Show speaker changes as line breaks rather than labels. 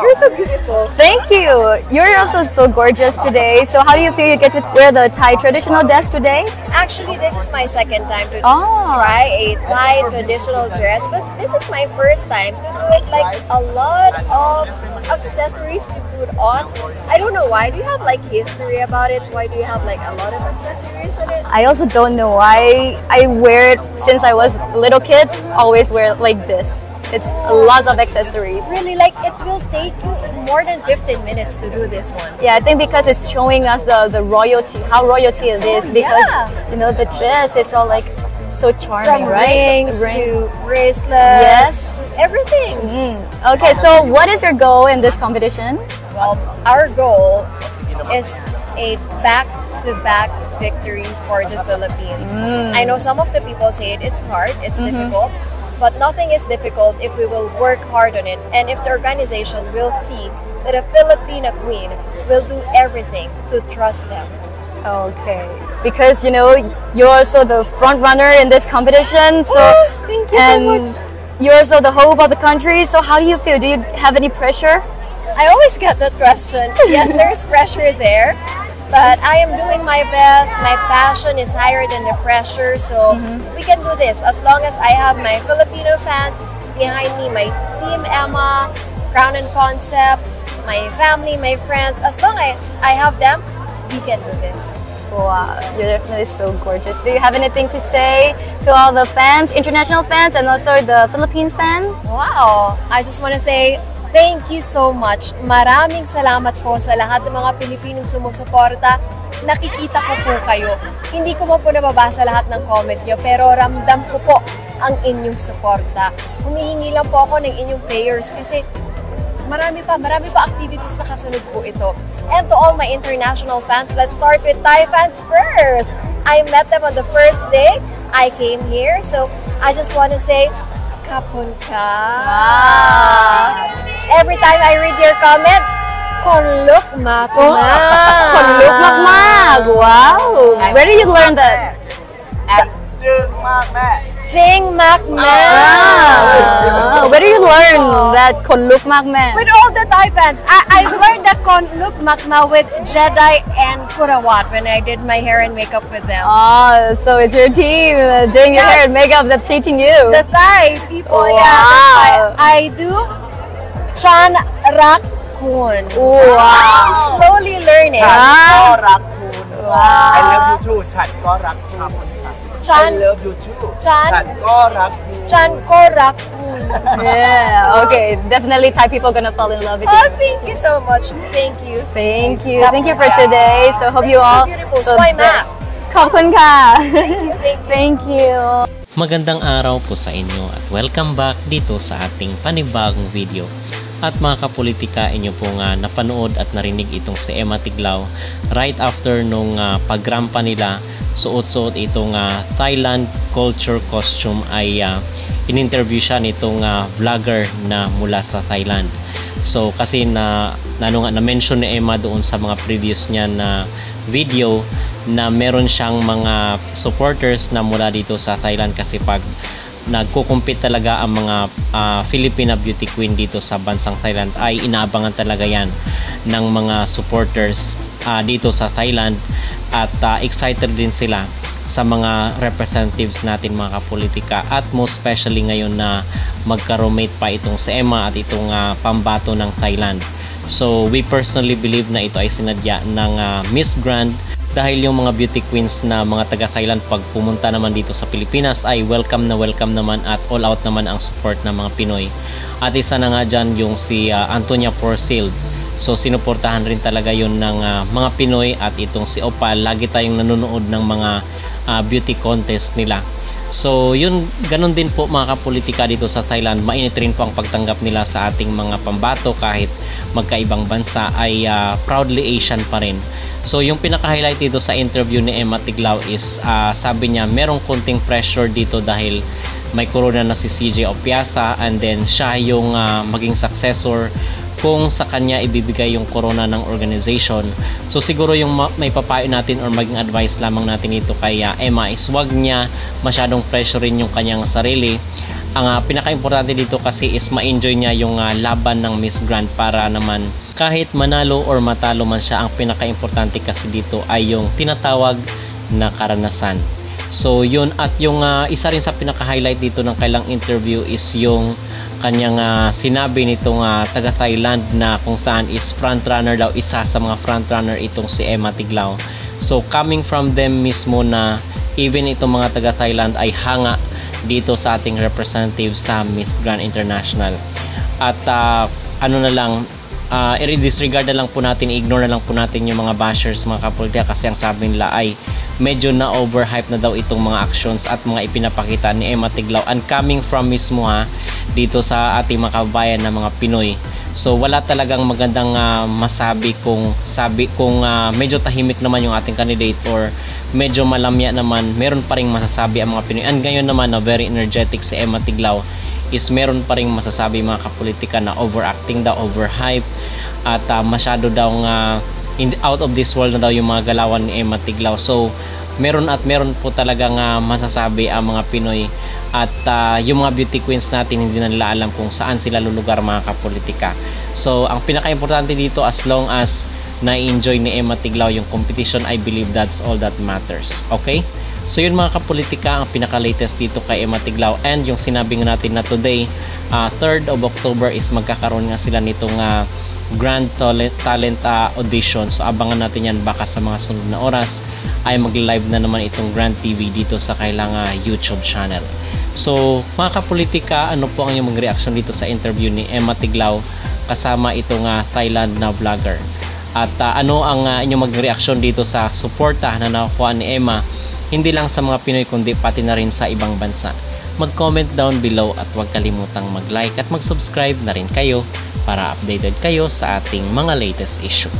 You're so beautiful.
Thank you. You're also so gorgeous today. So how do you feel you get to wear the Thai traditional dress today?
Actually, this is my second time to try a Thai traditional dress, but this is my first time to do it like a lot of accessories to put on. I don't know why. Do you have like history about it? Why do you have like a lot of accessories in it?
I also don't know why. I wear it since I was little kids. Always wear like this. It's lots of accessories.
Really, like it will take you more than 15 minutes to do this one.
Yeah, I think because it's showing us the royalty, how royalty it is. Because you know the dress is all like so charming,
From
right?
rings to bracelets.
Yes.
Everything.
Okay, so what is your goal in this competition?
Well, our goal is a back-to-back victory for the Philippines. I know some of the people say it's hard, it's difficult, but nothing is difficult if we will work hard on it and if the organization will see that a Filipina queen will do everything to trust them.
Okay, because you know you're also the front runner in this competition, so
thank you so much.
You're also the hope of the country. So how do you feel? Do you have any pressure?
I always get that question. Yes, there's pressure there, but I am doing my best. My passion is higher than the pressure, so we can do this as long as I have my Filipino fans behind me, my team Emma, Crown and Concept, my family, my friends. As long as I have them, we can do this.
Wow, you're definitely so gorgeous. Do you have anything to say to all the fans, international fans, and also the Philippines fans?
Wow, I just want to say thank you so much. Maraming salamat po sa lahat ng mga Pilipinong sumusuporta. Nakikita ko po kayo. Hindi ko po nababasa lahat ng comment nyo, pero ramdam ko po ang inyong suporta. Humihingi lang po ako ng inyong prayers kasi marami pa activities na kasunod po ito. And to all my international fans, let's start with Thai fans first. I met them on the first day I came here, so I just want to say, kapun ka.
Wow.
Every time I read your comments, konluk makmag.
Konluk makmag. Wow. Where did you learn that? Jing makmag. Where did you learn that konluk makmag?
With all the Thai fans, I've learned that konluk makmag with Jedi and Kurawat when I did my hair and makeup with them.
Oh, so it's your team doing your hair and makeup that's teaching you.
The Thai people,
wow.
Yeah. I do Chan Rakun.
Wow.
I'm slowly learning.
Chan Rakun. Wow. I love you too. Chan Rakun.
Chan.
I love you too.
Chan
Rakun.
Chan Rakun.
Yeah, okay. Definitely Thai people gonna fall in love with you.
Oh, thank you so much. Thank you.
Thank you. Thank you for today. So hope you all.
So beautiful. Sway mask.
ขอบคุณค่ะ
Thank you.
Thank you.
Magandang araw po sa inyo at welcome back dito sa ating panibagong video. At mga kapolitika, inyo po nga napanood at narinig itong si Emma Tiglao right after nung pagrampa nila, suot-suot itong Thailand culture costume ay in-interview siya nitong vlogger na mula sa Thailand. So kasi na-mention ni Emma doon sa mga previous niya na video na meron siyang mga supporters na mula dito sa Thailand kasi pag nagko-compete talaga ang mga Filipina beauty queen dito sa bansang Thailand ay inaabangan talaga yan ng mga supporters dito sa Thailand at excited din sila sa mga representatives natin mga kapolitika at most especially ngayon na magka-roommate pa itong si Emma at itong pambato ng Thailand. So we personally believe na ito ay sinadya ng Miss Grand dahil yung mga beauty queens na mga taga Thailand pag pumunta naman dito sa Pilipinas ay welcome naman at all out naman ang support ng mga Pinoy. At isa na nga dyan yung si Antonia Porcil. So sinuportahan rin talaga yun ng mga Pinoy at itong si Opal. Lagi tayong nanonood ng mga beauty contest nila. So yun, ganun din po mga kapolitika dito sa Thailand. Mainit rin po ang pagtanggap nila sa ating mga pambato kahit magkaibang bansa ay proudly Asian pa rin. So yung pinaka-highlight dito sa interview ni Emma Tiglao is sabi niya merong konting pressure dito dahil may corona na si CJ Opiasa and then siya yung maging successor kung sa kanya ibibigay yung corona ng organization. So siguro yung may papayo natin or maging advice lamang natin dito kay Emma is wag niya masyadong pressurein yung kanyang sarili ang pinaka-importante dito kasi is ma-enjoy niya yung laban ng Miss Grand para naman kahit manalo or matalo man siya, ang pinaka-importante kasi dito ay yung tinatawag na karanasan. So yun, at yung isa rin sa pinaka-highlight dito ng kailang interview is yung kanyang sinabi nitong taga Thailand na kung saan is frontrunner daw, isa sa mga frontrunner itong si Emma Tiglao. So coming from them mismo na even itong mga taga Thailand ay hanga dito sa ating representative sa Miss Grand International. At ano na lang, i-disregard na lang po natin, ignore na lang po natin yung mga bashers, mga kapolitika, kasi ang sabi nila ay medyo na overhype na daw itong mga actions at mga ipinapakita ni Emma Tiglao, and coming from mismo dito sa ating mga kabayan na mga Pinoy. So wala talagang magandang masabi kung medyo tahimik naman yung ating candidate or medyo malamya naman, meron pa ring masasabi ang mga Pinoy. And ngayon naman na very energetic si Emma Tiglao is meron pa ring masasabi mga kapolitika na overacting daw, overhype, at masyado daw out of this world na daw yung mga galawan ni Emma Tiglao. So meron po talagang masasabi ang mga Pinoy, at yung mga beauty queens natin hindi na nila alam kung saan sila lulugar, mga kapolitika. So ang pinaka-importante dito, as long as na-enjoy ni Emma Tiglao yung competition, I believe that's all that matters. Okay? So yun mga kapolitika, ang pinaka-latest dito kay Emma Tiglao, and yung sinabi nga natin na today, 3rd of October is magkakaroon nga sila nitong Grand Talent Audition. So abangan natin yan, baka sa mga sunod na oras ay mag-live na naman itong Grand TV dito sa kailang YouTube channel. So mga kapolitika, ano po ang inyong reaction dito sa interview ni Emma Tiglao kasama itong Thailand na vlogger? At ano ang inyong mag-reaction dito sa suporta na nakuha ni Emma, hindi lang sa mga Pinoy kundi pati na rin sa ibang bansa? Mag-comment down below at huwag kalimutang mag-like at mag-subscribe na rin kayo para updated kayo sa ating mga latest issue.